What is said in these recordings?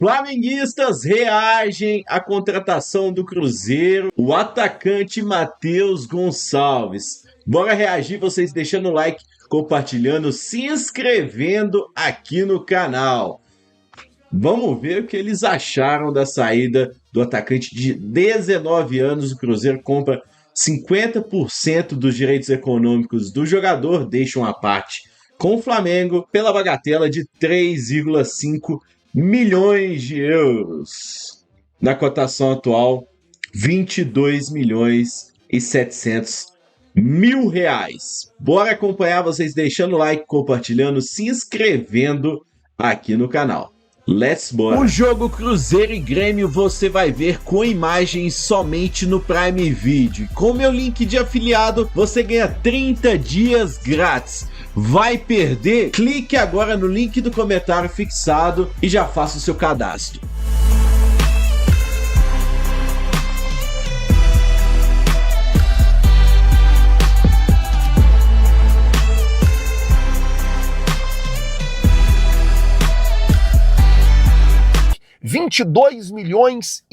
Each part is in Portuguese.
Flamenguistas reagem à contratação do Cruzeiro, o atacante Matheus Gonçalves. Bora reagir, vocês deixando o like, compartilhando, se inscrevendo aqui no canal. Vamos ver o que eles acharam da saída do atacante de 19 anos. O Cruzeiro compra 50% dos direitos econômicos do jogador, deixa uma parte com o Flamengo pela bagatela de 3,5 milhões de euros. Na cotação atual, 22 milhões e 700 mil reais. Bora acompanhar, vocês deixando o like, compartilhando, se inscrevendo aqui no canal. Let's bora! O jogo Cruzeiro e Grêmio você vai ver com imagens somente no Prime Video. Com meu link de afiliado, você ganha 30 dias grátis. Vai perder? Clique agora no link do comentário fixado e já faça o seu cadastro. R$22,5 milhões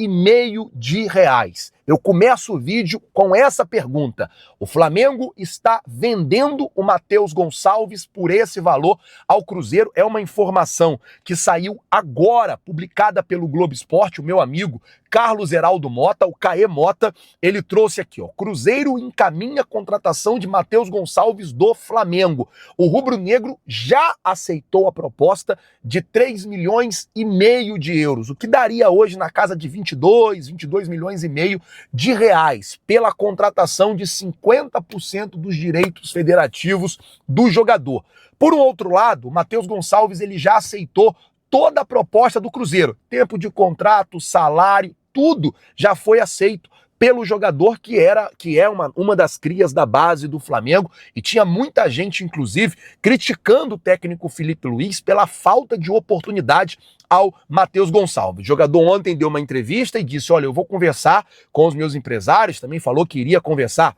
de reais. Eu começo o vídeo com essa pergunta. O Flamengo está vendendo o Matheus Gonçalves por esse valor ao Cruzeiro. É uma informação que saiu agora, publicada pelo Globo Esporte. O meu amigo Carlos Heraldo Mota, o Caê Mota, ele trouxe aqui, ó. Cruzeiro encaminha a contratação de Matheus Gonçalves do Flamengo. O rubro-negro já aceitou a proposta de 3,5 milhões de euros, o que daria hoje na casa de 22 milhões e meio de reais, pela contratação de 50% dos direitos federativos do jogador. Por um outro lado, o Matheus Gonçalves ele já aceitou toda a proposta do Cruzeiro. Tempo de contrato, salário, tudo já foi aceito pelo jogador que é uma das crias da base do Flamengo, e tinha muita gente, inclusive, criticando o técnico Felipe Luiz pela falta de oportunidade ao Matheus Gonçalves. O jogador ontem deu uma entrevista e disse, olha, eu vou conversar com os meus empresários, também falou que iria conversar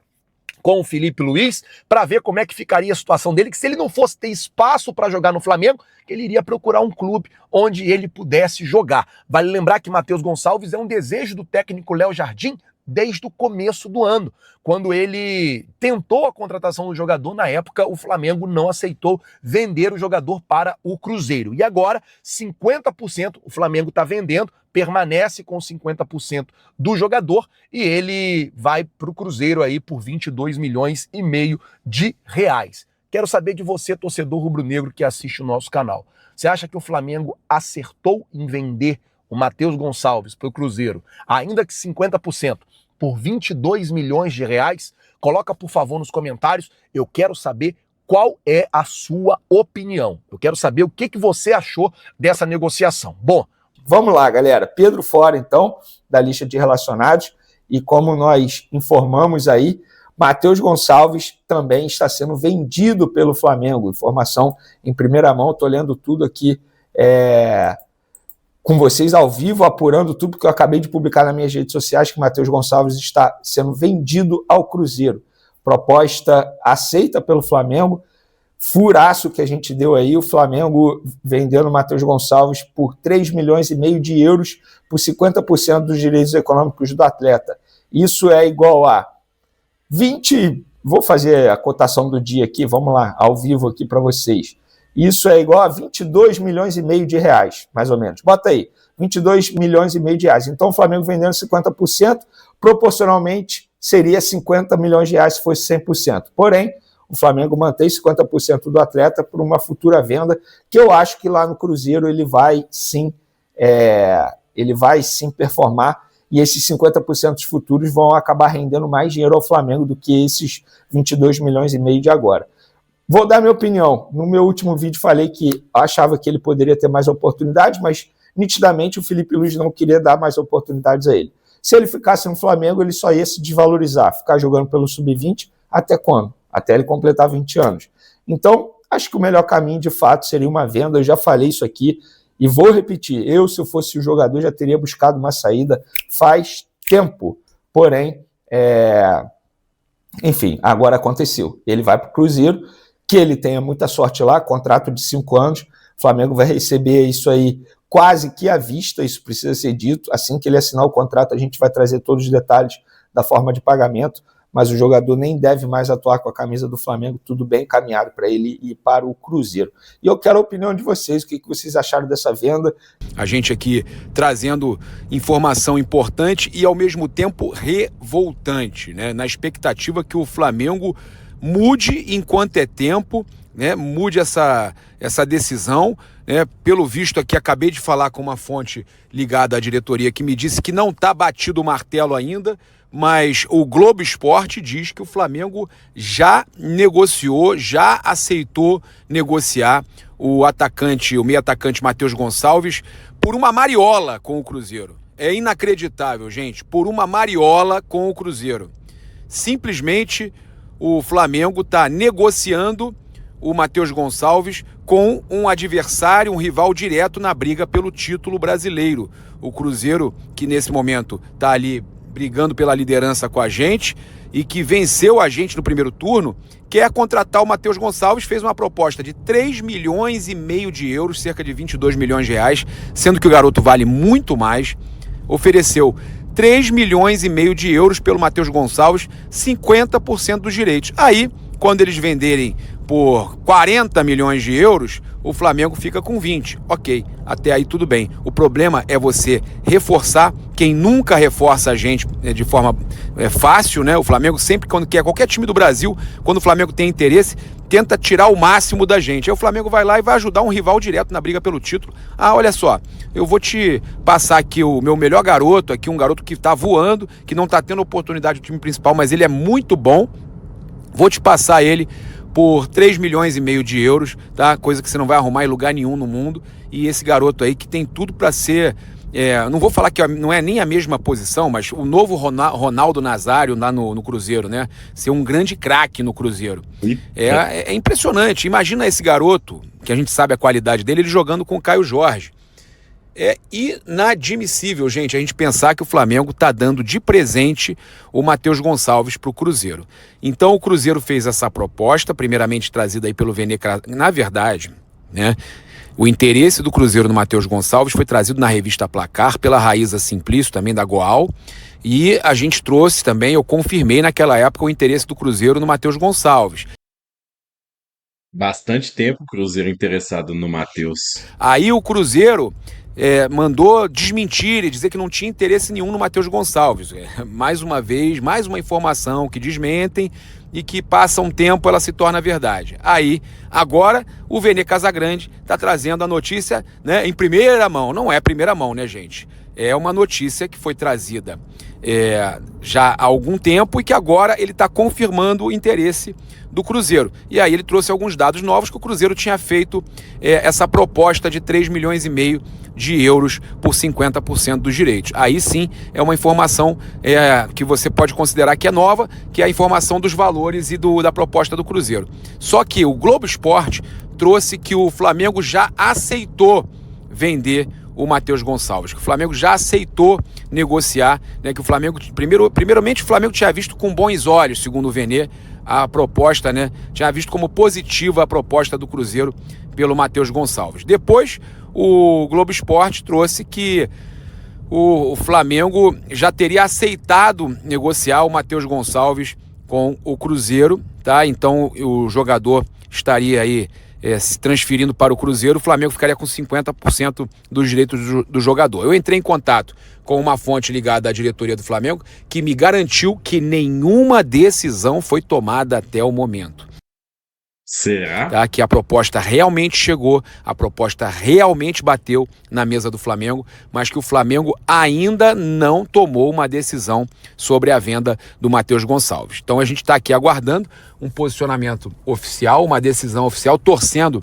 com o Felipe Luiz para ver como é que ficaria a situação dele, que se ele não fosse ter espaço para jogar no Flamengo, ele iria procurar um clube onde ele pudesse jogar. Vale lembrar que Matheus Gonçalves é um desejo do técnico Léo Jardim desde o começo do ano. Quando ele tentou a contratação do jogador, na época o Flamengo não aceitou vender o jogador para o Cruzeiro. E agora, 50% o Flamengo está vendendo, permanece com 50% do jogador e ele vai para o Cruzeiro aí por 22,5 milhões de reais. Quero saber de você, torcedor rubro-negro que assiste o nosso canal. Você acha que o Flamengo acertou em vender o Matheus Gonçalves para o Cruzeiro, ainda que 50%, por 22 milhões de reais? Coloca, por favor, nos comentários. Eu quero saber qual é a sua opinião. Eu quero saber o que você achou dessa negociação. Bom, vamos lá, galera. Pedro fora, então, da lista de relacionados. E como nós informamos aí, Matheus Gonçalves também está sendo vendido pelo Flamengo. Informação em primeira mão. Estou lendo tudo aqui com vocês ao vivo, apurando tudo que eu acabei de publicar nas minhas redes sociais, que o Matheus Gonçalves está sendo vendido ao Cruzeiro. Proposta aceita pelo Flamengo. Furaço que a gente deu aí, o Flamengo vendendo o Matheus Gonçalves por 3,5 milhões de euros, por 50% dos direitos econômicos do atleta. Isso é igual a 20... Vou fazer a cotação do dia aqui, vamos lá, ao vivo aqui para vocês. Isso é igual a 22,5 milhões de reais, mais ou menos. Bota aí, 22,5 milhões de reais. Então o Flamengo vendendo 50%, proporcionalmente seria 50 milhões de reais se fosse 100%. Porém, o Flamengo mantém 50% do atleta por uma futura venda, que eu acho que lá no Cruzeiro ele vai sim performar, e esses 50% dos futuros vão acabar rendendo mais dinheiro ao Flamengo do que esses 22,5 milhões de agora. Vou dar minha opinião. No meu último vídeo falei que achava que ele poderia ter mais oportunidades, mas nitidamente o Felipe Luiz não queria dar mais oportunidades a ele. Se ele ficasse no Flamengo, ele só ia se desvalorizar, ficar jogando pelo Sub-20 até quando? Até ele completar 20 anos. Então, acho que o melhor caminho, de fato, seria uma venda. Eu já falei isso aqui e vou repetir. Eu, se eu fosse o jogador, já teria buscado uma saída faz tempo. Porém, enfim, agora aconteceu. Ele vai para o Cruzeiro, que ele tenha muita sorte lá, contrato de 5 anos. O Flamengo vai receber isso aí quase que à vista, isso precisa ser dito. Assim que ele assinar o contrato, a gente vai trazer todos os detalhes da forma de pagamento, mas o jogador nem deve mais atuar com a camisa do Flamengo, tudo bem encaminhado para ele e para o Cruzeiro. E eu quero a opinião de vocês, o que vocês acharam dessa venda? A gente aqui trazendo informação importante e ao mesmo tempo revoltante, né? Na expectativa que o Flamengo mude enquanto é tempo, né? Mude essa decisão, né? Pelo visto aqui, acabei de falar com uma fonte ligada à diretoria que me disse que não está batido o martelo ainda, mas o Globo Esporte diz que o Flamengo já negociou, já aceitou negociar o meio atacante Matheus Gonçalves por uma mariola com o Cruzeiro. É inacreditável, gente, por uma mariola com o Cruzeiro. Simplesmente o Flamengo está negociando o Matheus Gonçalves com um adversário, um rival direto na briga pelo título brasileiro. O Cruzeiro, que nesse momento está ali brigando pela liderança com a gente e que venceu a gente no primeiro turno, quer contratar o Matheus Gonçalves, fez uma proposta de 3,5 milhões de euros, cerca de 22 milhões de reais, sendo que o garoto vale muito mais, ofereceu 3,5 milhões de euros pelo Matheus Gonçalves, 50% dos direitos. Aí, quando eles venderem por 40 milhões de euros, o Flamengo fica com 20. Ok, até aí tudo bem. O problema é você reforçar. Quem nunca reforça a gente de forma fácil, né? O Flamengo sempre, quando quer, qualquer time do Brasil, quando o Flamengo tem interesse, tenta tirar o máximo da gente. Aí o Flamengo vai lá e vai ajudar um rival direto na briga pelo título. Ah, olha só, eu vou te passar aqui o meu melhor garoto, aqui um garoto que está voando, que não está tendo oportunidade no time principal, mas ele é muito bom. Vou te passar ele por 3,5 milhões de euros, tá? Coisa que você não vai arrumar em lugar nenhum no mundo. E esse garoto aí que tem tudo para ser... não vou falar que não é nem a mesma posição, mas o novo Ronaldo Nazário lá no Cruzeiro, né? Ser um grande craque no Cruzeiro. É impressionante. Imagina esse garoto, que a gente sabe a qualidade dele, ele jogando com o Caio Jorge. É inadmissível, gente, a gente pensar que o Flamengo está dando de presente o Matheus Gonçalves para o Cruzeiro. Então o Cruzeiro fez essa proposta, primeiramente trazida aí pelo Vene. Na verdade, né, o interesse do Cruzeiro no Matheus Gonçalves foi trazido na revista Placar pela Raíza Simplício, também da Goal, e a gente trouxe também, eu confirmei naquela época o interesse do Cruzeiro no Matheus Gonçalves. Bastante tempo o Cruzeiro interessado no Matheus. Aí o Cruzeiro mandou desmentir e dizer que não tinha interesse nenhum no Matheus Gonçalves. Mais uma vez, mais uma informação que desmentem e que passa um tempo ela se torna verdade. Aí, agora, o Vene Casagrande está trazendo a notícia, né, em primeira mão. Não é primeira mão, né, gente? É uma notícia que foi trazida já há algum tempo e que agora ele está confirmando o interesse do Cruzeiro. E aí ele trouxe alguns dados novos que o Cruzeiro tinha feito essa proposta de 3,5 milhões de euros por 50% dos direitos. Aí sim é uma informação que você pode considerar que é nova, que é a informação dos valores e da proposta do Cruzeiro. Só que o Globo Esporte trouxe que o Flamengo já aceitou vender o Matheus Gonçalves, que o Flamengo já aceitou negociar, né, que o Flamengo, primeiramente o Flamengo tinha visto com bons olhos, segundo o Vene, a proposta, né, tinha visto como positiva a proposta do Cruzeiro pelo Matheus Gonçalves. Depois, o Globo Esporte trouxe que o Flamengo já teria aceitado negociar o Matheus Gonçalves com o Cruzeiro, tá? Então o jogador estaria aí se transferindo para o Cruzeiro, o Flamengo ficaria com 50% dos direitos do jogador. Eu entrei em contato com uma fonte ligada à diretoria do Flamengo que me garantiu que nenhuma decisão foi tomada até o momento. Será? Tá? Que a proposta realmente chegou, a proposta realmente bateu na mesa do Flamengo, mas que o Flamengo ainda não tomou uma decisão sobre a venda do Matheus Gonçalves. Então a gente está aqui aguardando um posicionamento oficial, uma decisão oficial, torcendo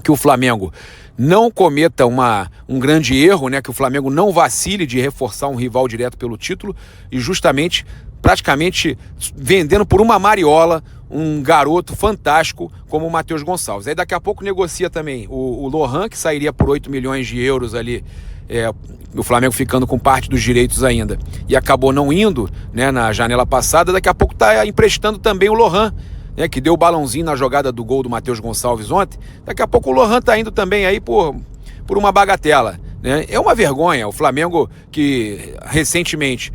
que o Flamengo não cometa um grande erro, né? Que o Flamengo não vacile de reforçar um rival direto pelo título e justamente, praticamente, vendendo por uma mariola um garoto fantástico como o Matheus Gonçalves. Aí daqui a pouco negocia também o Lohan, que sairia por 8 milhões de euros ali, o Flamengo ficando com parte dos direitos ainda, e acabou não indo, né, na janela passada. Daqui a pouco está emprestando também o Lohan, né, que deu o balãozinho na jogada do gol do Matheus Gonçalves ontem. Daqui a pouco o Lohan está indo também aí por uma bagatela. né? É uma vergonha. O Flamengo, que recentemente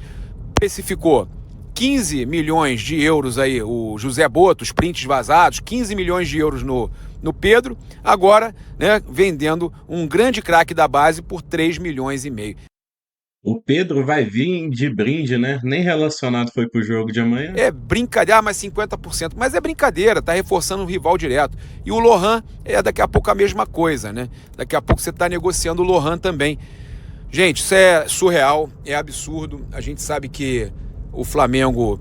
precificou 15 milhões de euros aí, o José Boto, os prints vazados, 15 milhões de euros no Pedro, agora, né, vendendo um grande craque da base por 3 milhões e meio. O Pedro vai vir de brinde, né? Nem relacionado foi pro jogo de amanhã. É brincadeira, mas 50%. Mas é brincadeira, tá reforçando o rival direto. E o Lohan é daqui a pouco a mesma coisa, né? Daqui a pouco você tá negociando o Lohan também. Gente, isso é surreal, é absurdo. A gente sabe que o Flamengo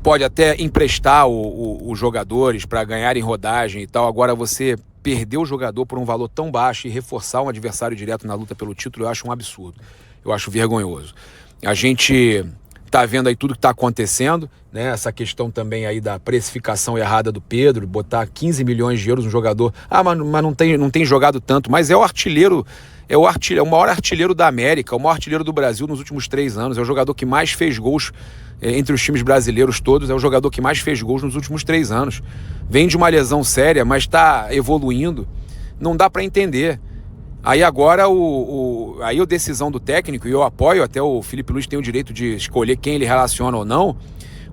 pode até emprestar os jogadores para ganharem rodagem e tal. Agora você perder o jogador por um valor tão baixo e reforçar um adversário direto na luta pelo título, eu acho um absurdo. Eu acho vergonhoso. A gente tá vendo aí tudo que tá acontecendo, né? Essa questão também aí da precificação errada do Pedro, botar 15 milhões de euros no jogador. Ah, mas não tem jogado tanto, mas é o artilheiro, o maior artilheiro da América, o maior artilheiro do Brasil nos últimos 3 anos, é o jogador que mais fez gols entre os times brasileiros todos, é o jogador que mais fez gols nos últimos 3 anos. Vem de uma lesão séria, mas está evoluindo. Não dá para entender. Aí agora aí a decisão do técnico, e eu apoio, até o Felipe Luiz tem o direito de escolher quem ele relaciona ou não,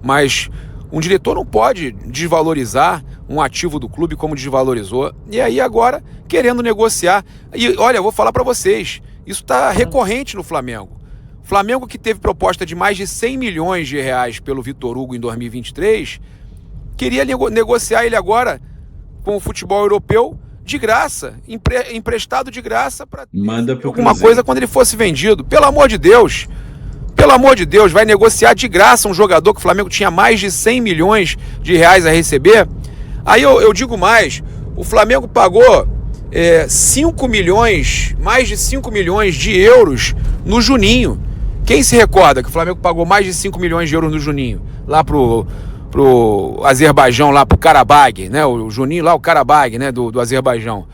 mas um diretor não pode desvalorizar um ativo do clube como desvalorizou. E aí agora querendo negociar. E olha, eu vou falar para vocês, isso está recorrente no Flamengo. Flamengo, que teve proposta de mais de 100 milhões de reais pelo Vitor Hugo em 2023, queria negociar ele agora com o futebol europeu de graça, emprestado de graça para alguma coisa quando ele fosse vendido. Pelo amor de Deus, vai negociar de graça um jogador que o Flamengo tinha mais de 100 milhões de reais a receber. Aí eu digo mais, o Flamengo pagou 5 milhões, mais de 5 milhões de euros no Juninho. Quem se recorda que o Flamengo pagou mais de 5 milhões de euros no Juninho, lá pro Azerbaijão, lá pro Karabag, né? O Juninho lá, o Karabag, né? Do Azerbaijão.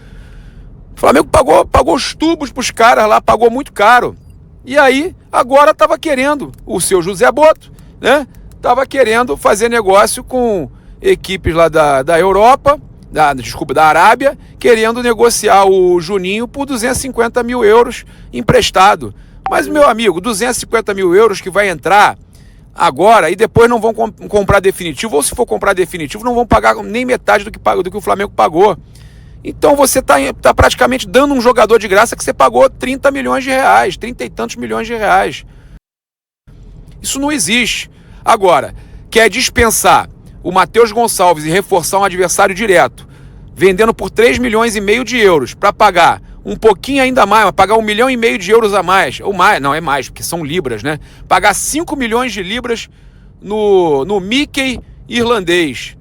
O Flamengo pagou os tubos pros caras lá, pagou muito caro. E aí, agora tava querendo, o seu José Boto, né? Tava querendo fazer negócio com equipes lá da Europa, da Arábia, querendo negociar o Juninho por 250 mil euros emprestado. Mas, meu amigo, 250 mil euros que vai entrar agora e depois não vão comprar definitivo, ou se for comprar definitivo, não vão pagar nem metade do que o Flamengo pagou. Então você tá praticamente dando um jogador de graça que você pagou 30 milhões de reais, 30 e tantos milhões de reais. Isso não existe. Agora, quer dispensar o Matheus Gonçalves e reforçar um adversário direto, vendendo por 3 milhões e meio de euros para pagar um pouquinho ainda mais, pagar 1,5 milhão de euros a mais, ou mais, não, é mais, porque são libras, né? Pagar 5 milhões de libras no Mickey irlandês,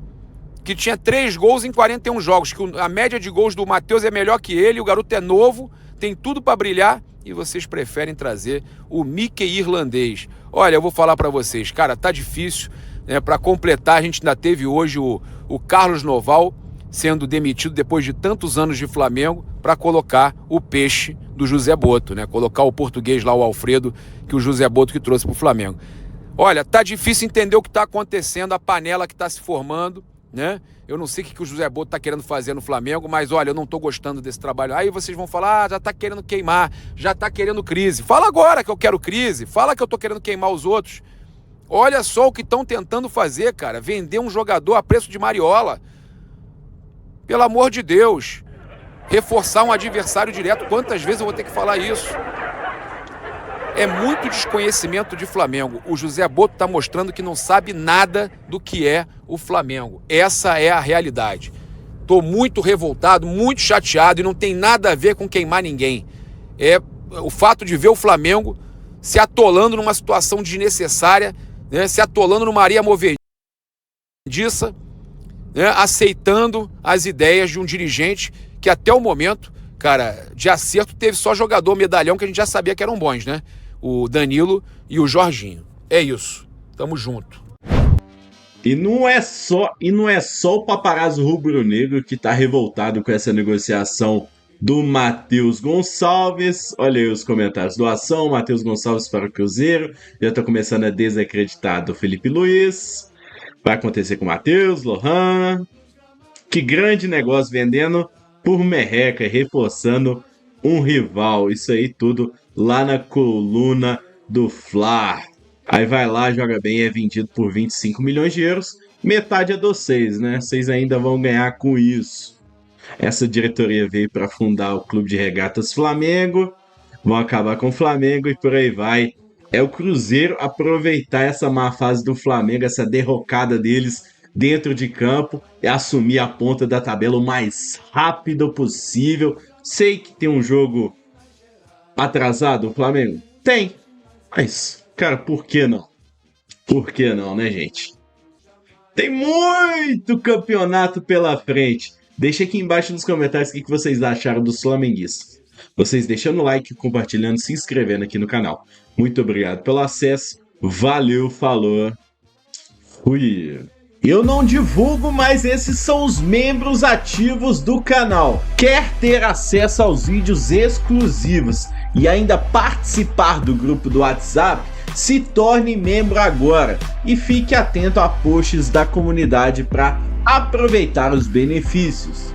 que tinha 3 gols em 41 jogos, que a média de gols do Matheus é melhor que ele, o garoto é novo, tem tudo para brilhar, e vocês preferem trazer o Mickey irlandês. Olha, eu vou falar para vocês, cara, tá difícil, né? Para completar, a gente ainda teve hoje o Carlos Noval sendo demitido depois de tantos anos de Flamengo para colocar o peixe do José Boto, né? Colocar o português lá, o Alfredo, que o José Boto que trouxe para o Flamengo. Olha, tá difícil entender o que está acontecendo, a panela que está se formando, né? Eu não sei o que o José Boto está querendo fazer no Flamengo, mas olha, eu não estou gostando desse trabalho. Aí vocês vão falar, já está querendo queimar, já está querendo crise. Fala agora que eu quero crise, fala que eu estou querendo queimar os outros. Olha só o que estão tentando fazer, cara, vender um jogador a preço de mariola. Pelo amor de Deus, reforçar um adversário direto, quantas vezes eu vou ter que falar isso? É muito desconhecimento de Flamengo. O José Boto está mostrando que não sabe nada do que é o Flamengo. Essa é a realidade. Estou muito revoltado, muito chateado e não tem nada a ver com queimar ninguém. É o fato de ver o Flamengo se atolando numa situação desnecessária, né, se atolando numa areia movediça, né, aceitando as ideias de um dirigente que até o momento, cara, de acerto teve só jogador medalhão que a gente já sabia que eram bons, né? O Danilo e o Jorginho. É isso. Tamo junto. E não é só o paparazzo rubro-negro que tá revoltado com essa negociação do Matheus Gonçalves. Olha aí os comentários. Doação, Matheus Gonçalves para o Cruzeiro. Já tá começando a desacreditar do Felipe Luiz. Vai acontecer com o Matheus, Lohan. Que grande negócio vendendo por merreca, reforçando um rival. Isso aí tudo lá na coluna do Fla. Aí vai lá, joga bem, é vendido por 25 milhões de euros. Metade é de vocês, né? Vocês ainda vão ganhar com isso. Essa diretoria veio para fundar o Clube de Regatas Flamengo. Vão acabar com o Flamengo e por aí vai. É o Cruzeiro aproveitar essa má fase do Flamengo, essa derrocada deles dentro de campo e assumir a ponta da tabela o mais rápido possível. Sei que tem um jogo atrasado o Flamengo? Tem. Mas, cara, por que não? Por que não, né, gente? Tem muito campeonato pela frente. Deixa aqui embaixo nos comentários o que vocês acharam dos flamenguistas. Vocês deixando o like, compartilhando, se inscrevendo aqui no canal. Muito obrigado pelo acesso. Valeu, falou. Fui. Eu não divulgo, mas esses são os membros ativos do canal. Quer ter acesso aos vídeos exclusivos e ainda participar do grupo do WhatsApp? Se torne membro agora e fique atento a posts da comunidade para aproveitar os benefícios.